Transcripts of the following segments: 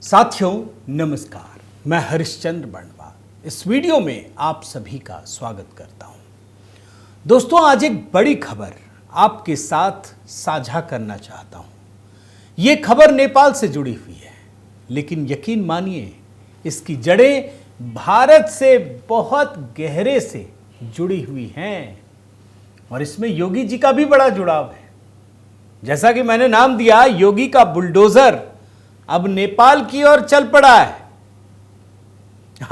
साथियों नमस्कार, मैं हरिश्चंद्र बंडवाल इस वीडियो में आप सभी का स्वागत करता हूं। दोस्तों, आज एक बड़ी खबर आपके साथ साझा करना चाहता हूं। ये खबर नेपाल से जुड़ी हुई है, लेकिन यकीन मानिए इसकी जड़ें भारत से बहुत गहरे से जुड़ी हुई हैं और इसमें योगी जी का भी बड़ा जुड़ाव है। जैसा कि मैंने नाम दिया, योगी का बुलडोजर अब नेपाल की ओर चल पड़ा है।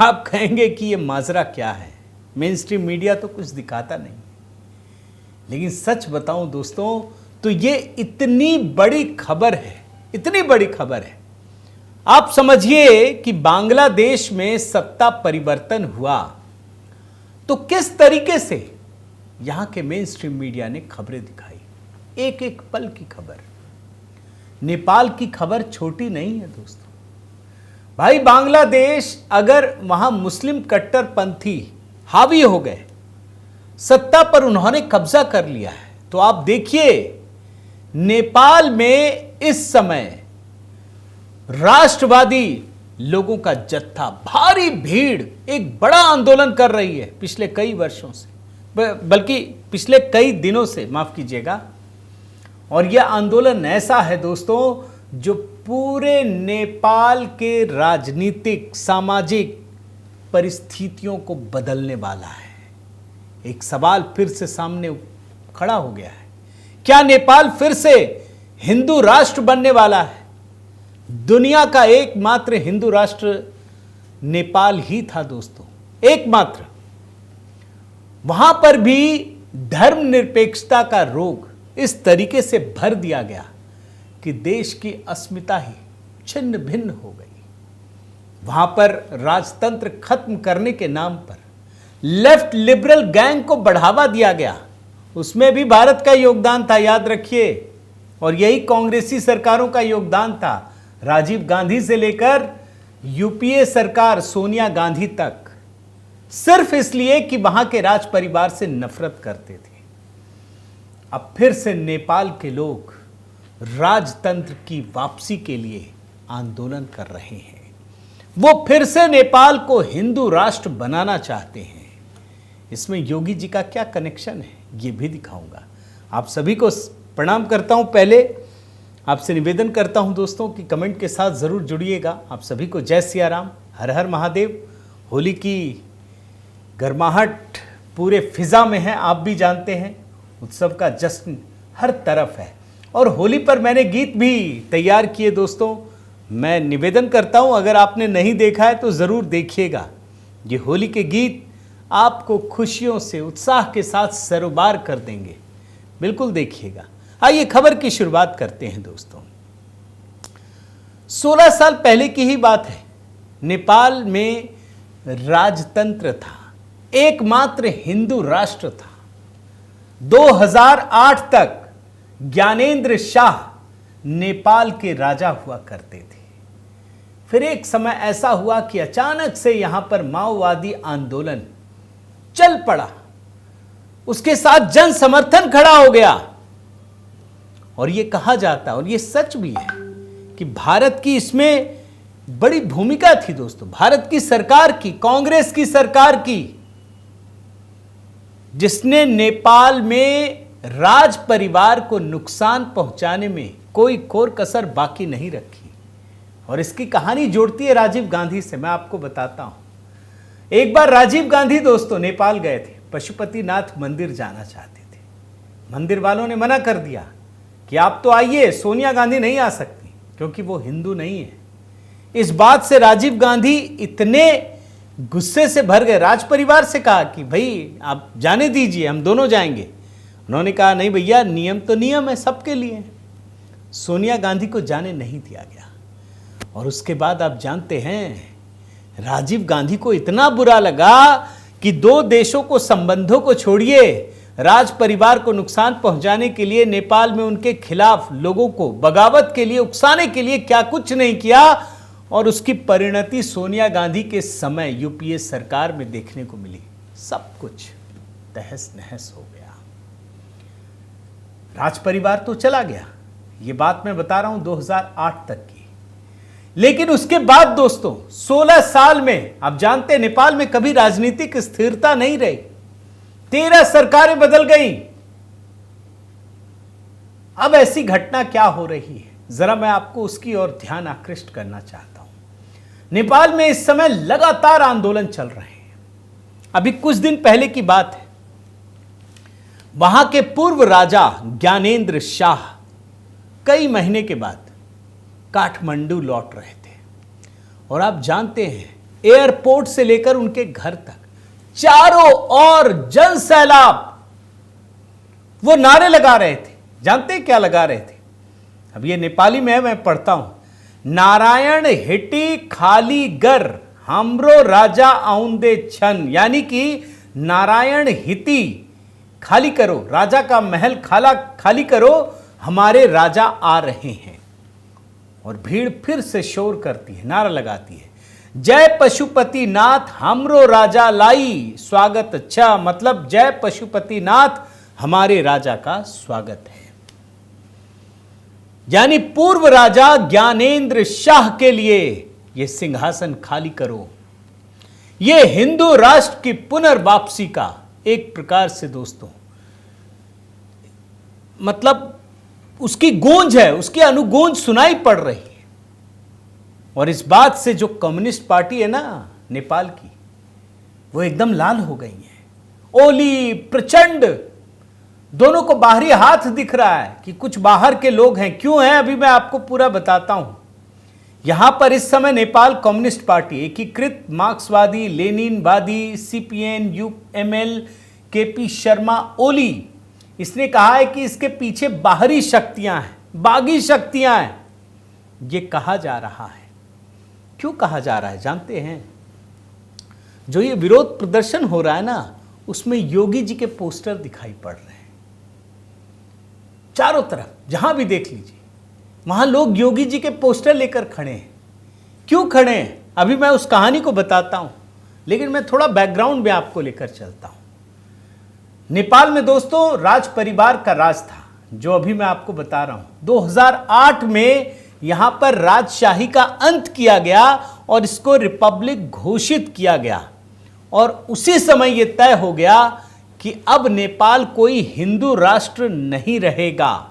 आप कहेंगे कि यह माजरा क्या है, मेन स्ट्रीम मीडिया तो कुछ दिखाता नहीं, लेकिन सच बताऊं दोस्तों तो ये इतनी बड़ी खबर है, इतनी बड़ी खबर है। आप समझिए कि बांग्लादेश में सत्ता परिवर्तन हुआ तो किस तरीके से यहां के मेन स्ट्रीम मीडिया ने खबरें दिखाई, एक एक पल की खबर। नेपाल की खबर छोटी नहीं है दोस्तों। भाई, बांग्लादेश अगर वहां मुस्लिम कट्टरपंथी हावी हो गए, सत्ता पर उन्होंने कब्जा कर लिया है, तो आप देखिए नेपाल में इस समय राष्ट्रवादी लोगों का जत्था, भारी भीड़ एक बड़ा आंदोलन कर रही है पिछले कई वर्षों से, बल्कि पिछले कई दिनों से, माफ कीजिएगा। और यह आंदोलन ऐसा है दोस्तों जो पूरे नेपाल के राजनीतिक सामाजिक परिस्थितियों को बदलने वाला है। एक सवाल फिर से सामने खड़ा हो गया है, क्या नेपाल फिर से हिंदू राष्ट्र बनने वाला है? दुनिया का एकमात्र हिंदू राष्ट्र नेपाल ही था दोस्तों, एकमात्र। वहां पर भी धर्मनिरपेक्षता का रोग इस तरीके से भर दिया गया कि देश की अस्मिता ही छिन्न भिन्न हो गई। वहां पर राजतंत्र खत्म करने के नाम पर लेफ्ट लिबरल गैंग को बढ़ावा दिया गया, उसमें भी भारत का योगदान था, याद रखिए। और यही कांग्रेसी सरकारों का योगदान था, राजीव गांधी से लेकर यूपीए सरकार सोनिया गांधी तक, सिर्फ इसलिए कि वहां के राज परिवार से नफरत करते थे। अब फिर से नेपाल के लोग राजतंत्र की वापसी के लिए आंदोलन कर रहे हैं। वो फिर से नेपाल को हिंदू राष्ट्र बनाना चाहते हैं। इसमें योगी जी का क्या कनेक्शन है, ये भी दिखाऊंगा। आप सभी को प्रणाम करता हूं। पहले आपसे निवेदन करता हूं दोस्तों कि कमेंट के साथ जरूर जुड़िएगा। आप सभी को जय सिया राम, हर हर महादेव। होली की गर्माहट पूरे फिजा में है, आप भी जानते हैं। उत्सव का जश्न हर तरफ है और होली पर मैंने गीत भी तैयार किए दोस्तों। मैं निवेदन करता हूं, अगर आपने नहीं देखा है तो ज़रूर देखिएगा। ये होली के गीत आपको खुशियों से, उत्साह के साथ सरोबार कर देंगे, बिल्कुल देखिएगा। आइए खबर की शुरुआत करते हैं दोस्तों। 16 साल पहले की ही बात है। नेपाल में राजतंत्र था, एकमात्र हिंदू राष्ट्र था। 2008 तक ज्ञानेंद्र शाह नेपाल के राजा हुआ करते थे। फिर एक समय ऐसा हुआ कि अचानक से यहां पर माओवादी आंदोलन चल पड़ा, उसके साथ जन समर्थन खड़ा हो गया। और यह कहा जाता है, और यह सच भी है, कि भारत की इसमें बड़ी भूमिका थी दोस्तों, भारत की सरकार की, कांग्रेस की सरकार की, जिसने नेपाल में राज परिवार को नुकसान पहुंचाने में कोई कोर कसर बाकी नहीं रखी। और इसकी कहानी जोड़ती है राजीव गांधी से। मैं आपको बताता हूं। एक बार राजीव गांधी दोस्तों नेपाल गए थे, पशुपतिनाथ मंदिर जाना चाहते थे। मंदिर वालों ने मना कर दिया कि आप तो आइए, सोनिया गांधी नहीं आ सकती क्योंकि वो हिंदू नहीं है। इस बात से राजीव गांधी इतने गुस्से से भर गए, राज परिवार से कहा कि भाई आप जाने दीजिए, हम दोनों जाएंगे। उन्होंने कहा नहीं भैया, नियम तो नियम है, सबके लिए। सोनिया गांधी को जाने नहीं दिया गया। और उसके बाद आप जानते हैं, राजीव गांधी को इतना बुरा लगा कि दो देशों को, संबंधों को छोड़िए, राज परिवार को नुकसान पहुंचाने के लिए नेपाल में उनके खिलाफ लोगों को बगावत के लिए, उकसाने के लिए क्या कुछ नहीं किया। और उसकी परिणति सोनिया गांधी के समय यूपीए सरकार में देखने को मिली। सब कुछ तहस नहस हो गया। राज परिवार तो चला गया। ये बात मैं बता रहा हूं 2008 तक की। लेकिन उसके बाद दोस्तों 16 साल में आप जानते हैं नेपाल में कभी राजनीतिक स्थिरता नहीं रही, 13 सरकारें बदल गई। अब ऐसी घटना क्या हो रही है, जरा मैं आपको उसकी ओर ध्यान आकृष्ट करना चाहता हूं। नेपाल में इस समय लगातार आंदोलन चल रहे हैं। अभी कुछ दिन पहले की बात है, वहां के पूर्व राजा ज्ञानेंद्र शाह कई महीने के बाद काठमांडू लौट रहे थे और आप जानते हैं एयरपोर्ट से लेकर उनके घर तक चारों ओर जन सैलाब, वो नारे लगा रहे थे। जानते हैं क्या लगा रहे थे? अब ये नेपाली में है, मैं पढ़ता हूं। नारायण हिटी खाली गर हमरो राजा आउंदे छन, यानी कि नारायण हिती खाली करो, राजा का महल खाली करो, हमारे राजा आ रहे हैं। और भीड़ फिर से शोर करती है, नारा लगाती है, जय पशुपति नाथ हमरो राजा लाई स्वागत। अच्छा, मतलब जय पशुपति नाथ, हमारे राजा का स्वागत है। यानी पूर्व राजा ज्ञानेंद्र शाह के लिए यह सिंहासन खाली करो। यह हिंदू राष्ट्र की पुनर्वापसी का एक प्रकार से दोस्तों मतलब उसकी गूंज है, उसकी अनुगूंज सुनाई पड़ रही है। और इस बात से जो कम्युनिस्ट पार्टी है ना नेपाल की, वो एकदम लाल हो गई है। ओली प्रचंड दोनों को बाहरी हाथ दिख रहा है कि कुछ बाहर के लोग हैं। क्यों हैं अभी मैं आपको पूरा बताता हूं। यहां पर इस समय नेपाल कम्युनिस्ट पार्टी, एकीकृत मार्क्सवादी लेनिनवादी CPN UML KP Sharma Oli, इसने कहा है कि इसके पीछे बाहरी शक्तियां हैं, बागी शक्तियां हैं। यह कहा जा रहा है। क्यों कहा जा रहा है जानते हैं? जो ये विरोध प्रदर्शन हो रहा है ना, उसमें योगी जी के पोस्टर दिखाई पड़ रहे हैं चारों तरफ। जहां भी देख लीजिए वहां लोग योगी जी के पोस्टर लेकर खड़े हैं। क्यों खड़े हैं अभी मैं उस कहानी को बताता हूं, लेकिन मैं थोड़ा बैकग्राउंड में आपको लेकर चलता हूं। नेपाल में दोस्तों राज परिवार का राज था, जो अभी मैं आपको बता रहा हूं। 2008 में यहां पर राजशाही का अंत किया गया और इसको रिपब्लिक घोषित किया गया। और उसी समय यह तय हो गया कि अब नेपाल कोई हिंदू राष्ट्र नहीं रहेगा।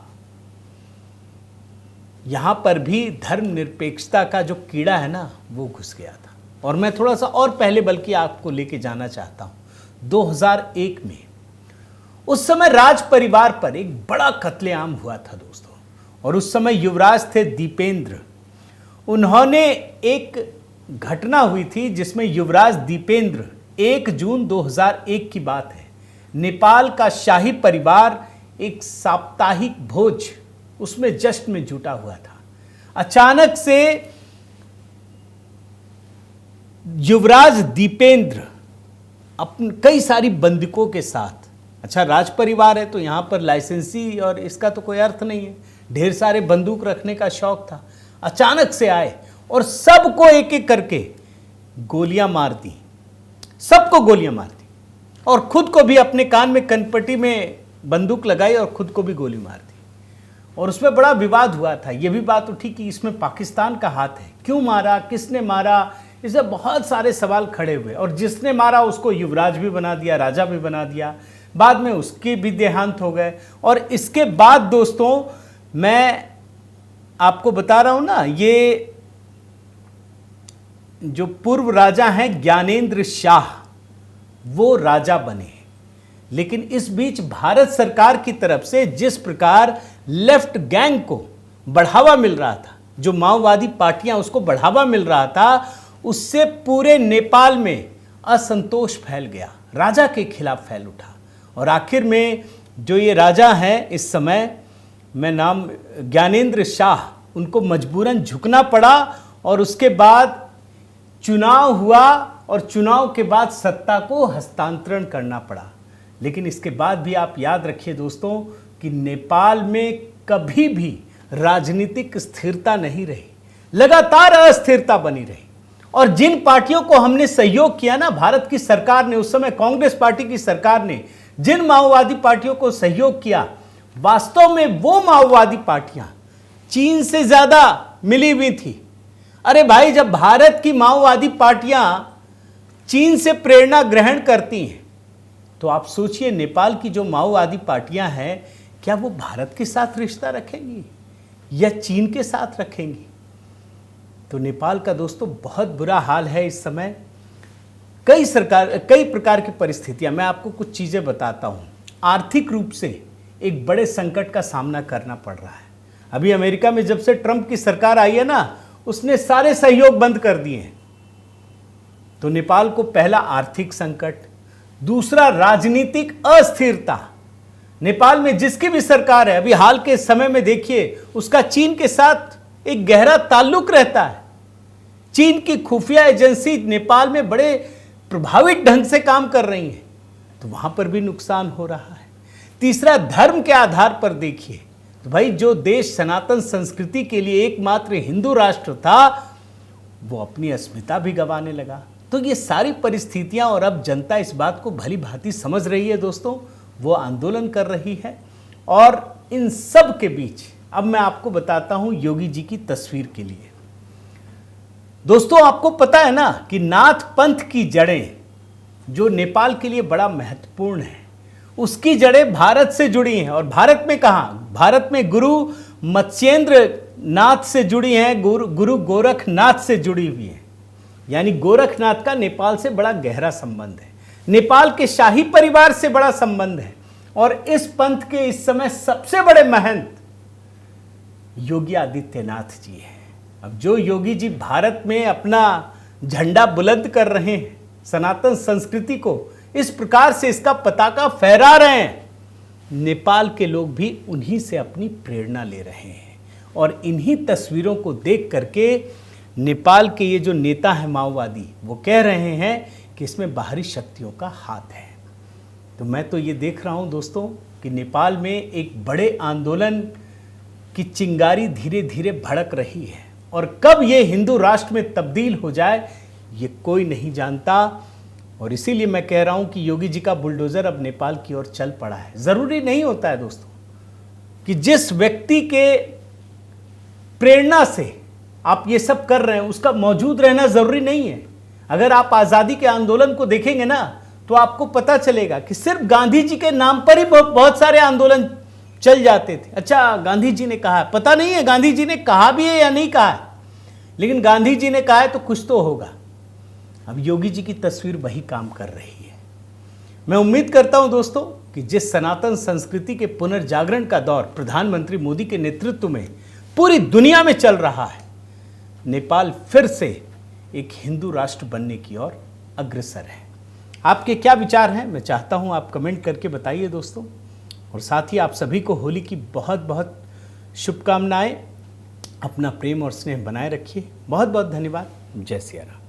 यहां पर भी धर्मनिरपेक्षता का जो कीड़ा है ना, वो घुस गया था। और मैं थोड़ा सा और पहले बल्कि आपको लेके जाना चाहता हूं। 2001 में उस समय राज परिवार पर एक बड़ा कत्लेआम हुआ था दोस्तों। और उस समय युवराज थे दीपेंद्र। उन्होंने एक घटना हुई थी जिसमें युवराज दीपेंद्र, 1 जून 2001 की बात है, नेपाल का शाही परिवार एक साप्ताहिक भोज, उसमें जश्न में जुटा हुआ था। अचानक से युवराज दीपेंद्र अपने कई सारी बंदूकों के साथ, अच्छा राज परिवार है तो यहां पर लाइसेंसी और इसका तो कोई अर्थ नहीं है, ढेर सारे बंदूक रखने का शौक था, अचानक से आए और सबको एक एक करके गोलियां मार दी। सबको गोलियां मार दी और खुद को भी अपने कान में कनपट्टी में बंदूक लगाई और खुद को भी गोली मार दी। और उसमें बड़ा विवाद हुआ था। यह भी बात उठी कि इसमें पाकिस्तान का हाथ है, क्यों मारा, किसने मारा, इसे बहुत सारे सवाल खड़े हुए। और जिसने मारा उसको युवराज भी बना दिया, राजा भी बना दिया। बाद में उसके भी देहांत हो गए। और इसके बाद दोस्तों मैं आपको बता रहा हूं ना, ये जो पूर्व राजा हैं ज्ञानेंद्र शाह, वो राजा बने। लेकिन इस बीच भारत सरकार की तरफ से जिस प्रकार लेफ्ट गैंग को बढ़ावा मिल रहा था, जो माओवादी पार्टियां उसको बढ़ावा मिल रहा था, उससे पूरे नेपाल में असंतोष फैल गया, राजा के खिलाफ फैल उठा। और आखिर में जो ये राजा हैं इस समय, मैं नाम ज्ञानेंद्र शाह, उनको मजबूरन झुकना पड़ा। और उसके बाद चुनाव हुआ और चुनाव के बाद सत्ता को हस्तांतरण करना पड़ा। लेकिन इसके बाद भी आप याद रखिए दोस्तों कि नेपाल में कभी भी राजनीतिक स्थिरता नहीं रही, लगातार अस्थिरता बनी रही। और जिन पार्टियों को हमने सहयोग किया ना, भारत की सरकार ने, उस समय कांग्रेस पार्टी की सरकार ने जिन माओवादी पार्टियों को सहयोग किया, वास्तव में वो माओवादी पार्टियां चीन से ज्यादा मिली हुई थी। अरे भाई, जब भारत की माओवादी पार्टियां चीन से प्रेरणा ग्रहण करती हैं, तो आप सोचिए नेपाल की जो माओवादी पार्टियां हैं, क्या वो भारत के साथ रिश्ता रखेंगी या चीन के साथ रखेंगी? तो नेपाल का दोस्तों बहुत बुरा हाल है इस समय। कई प्रकार की परिस्थितियां, मैं आपको कुछ चीजें बताता हूं। आर्थिक रूप से एक बड़े संकट का सामना करना पड़ रहा है। अभी अमेरिका में जब से ट्रंप की सरकार आई है ना, उसने सारे सहयोग बंद कर दिए हैं। तो नेपाल को पहला आर्थिक संकट, दूसरा राजनीतिक अस्थिरता। नेपाल में जिसकी भी सरकार है, अभी हाल के समय में देखिए, उसका चीन के साथ एक गहरा ताल्लुक रहता है। चीन की खुफिया एजेंसी नेपाल में बड़े प्रभावित ढंग से काम कर रही है, तो वहां पर भी नुकसान हो रहा है। तीसरा, धर्म के आधार पर देखिए, तो भाई जो देश सनातन संस्कृति के लिए एकमात्र हिंदू राष्ट्र था, वो अपनी अस्मिता भी गंवाने लगा। तो ये सारी परिस्थितियां, और अब जनता इस बात को भली भांति समझ रही है दोस्तों, वो आंदोलन कर रही है। और इन सब के बीच अब मैं आपको बताता हूं योगी जी की तस्वीर के लिए। दोस्तों, आपको पता है ना कि नाथ पंथ की जड़ें, जो नेपाल के लिए बड़ा महत्वपूर्ण है, उसकी जड़ें भारत से जुड़ी हैं। और भारत में कहाँ? भारत में गुरु मत्स्येंद्र नाथ से जुड़ी हैं, गुरु गोरखनाथ से जुड़ी हुई है। यानी गोरखनाथ का नेपाल से बड़ा गहरा संबंध है, नेपाल के शाही परिवार से बड़ा संबंध है। और इस पंथ के इस समय सबसे बड़े महंत योगी आदित्यनाथ जी हैं। अब जो योगी जी भारत में अपना झंडा बुलंद कर रहे हैं, सनातन संस्कृति को इस प्रकार से इसका पताका फहरा रहे हैं, नेपाल के लोग भी उन्हीं से अपनी प्रेरणा ले रहे हैं। और इन्हीं तस्वीरों को देख करके नेपाल के ये जो नेता हैं माओवादी, वो कह रहे हैं कि इसमें बाहरी शक्तियों का हाथ है। तो मैं तो ये देख रहा हूँ दोस्तों कि नेपाल में एक बड़े आंदोलन की चिंगारी धीरे धीरे भड़क रही है, और कब ये हिंदू राष्ट्र में तब्दील हो जाए ये कोई नहीं जानता। और इसीलिए मैं कह रहा हूँ कि योगी जी का बुलडोज़र अब नेपाल की ओर चल पड़ा है। ज़रूरी नहीं होता है दोस्तों कि जिस व्यक्ति के प्रेरणा से आप ये सब कर रहे हैं उसका मौजूद रहना ज़रूरी नहीं है। अगर आप आज़ादी के आंदोलन को देखेंगे ना, तो आपको पता चलेगा कि सिर्फ गांधी जी के नाम पर ही बहुत सारे आंदोलन चल जाते थे। अच्छा, गांधी जी ने कहा है, पता नहीं है गांधी जी ने कहा भी है या नहीं कहा है, लेकिन गांधी जी ने कहा है तो कुछ तो होगा। अब योगी जी की तस्वीर वही काम कर रही है। मैं उम्मीद करता हूं दोस्तों कि जिस सनातन संस्कृति के पुनर्जागरण का दौर प्रधानमंत्री मोदी के नेतृत्व में पूरी दुनिया में चल रहा है, नेपाल फिर से एक हिंदू राष्ट्र बनने की ओर अग्रसर है। आपके क्या विचार हैं, मैं चाहता हूं आप कमेंट करके बताइए दोस्तों। और साथ ही आप सभी को होली की बहुत बहुत शुभकामनाएं। अपना प्रेम और स्नेह बनाए रखिए। बहुत बहुत धन्यवाद। जय सिया राम।